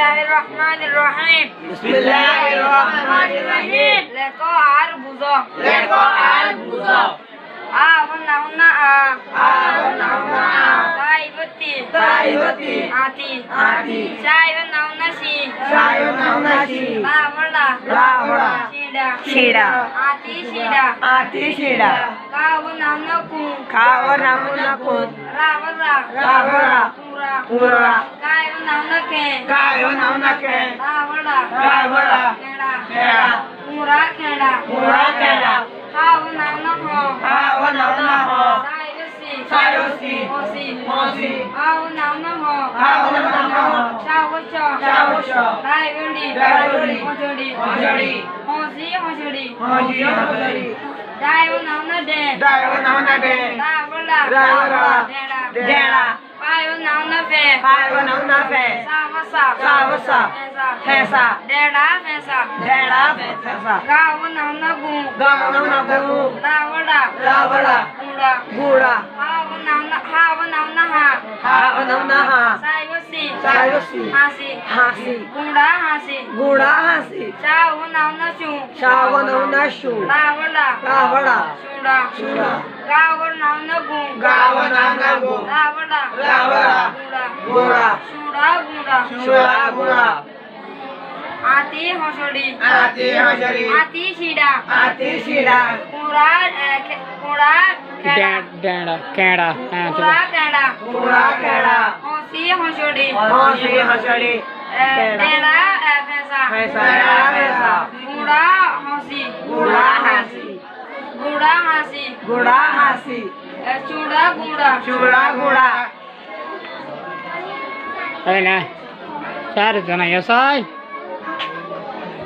Bismillahirrahmanirrahim. Bismillahirrahmanirrahim. Leko ar buzo. Leko al-buzo. Awana una a. Awana una a. Taibati. Taibati. Ati. Ati. Shayana una si. Shayana una si. Lavada. Lavada. Shida. Shida. Ati shida. Ati shida. Kawana una ku. Kawana una kun. Ravada. Ravada. Pura. Pura. Kayana una ke. Kayana una ke. Ravada. Ravada. Keda. Keda. Pura keda. Pura keda. Kawana una ho. Kawana una ho. Sayusi. Sayusi. Mosi. Mosi. Kawana una ho. Kawana una ho. Shawacho. Shawacho. Daivudi. Daivudi. Hojodi. Hojodi. Hosi hojodi. Hoji hojodi. Daivuna una de. Daivuna una de. Ravada. Ravada. Deda. Deda. Payuna una fe. Payuna una fe. Savasa. Savasa. Fesa. Deda fesa. Deda fesa. Gavuna una gu. Gavuna una gu. Ravada. Ravada. Gura. Gura. Havuna una ha. Havuna una ha. Sayusi. Sayusi. Hasi. Hasi. Gura hasi. Gura hasi. Shavuna una shu. Shavuna una shu. Ravada. Ravada. Shura. Shura. Gavuna una gu. Gavuna una gu. Ravada. Ravada. Gura. Gura. Shura gura. Shura gura. Ati hosodi. Ati hojari. Ati shida. Ati shida. Kura keda. Dada, keda. Kura keda. Pura keda. Hosi hosodi. Hoji hojari. Deda fesa. Fesa. Fesa. Kura hosi. Gura hasi. Gura hasi. Gura hasi. Chura gura. Chura gura. Hey, nah. Cari sana ya, say.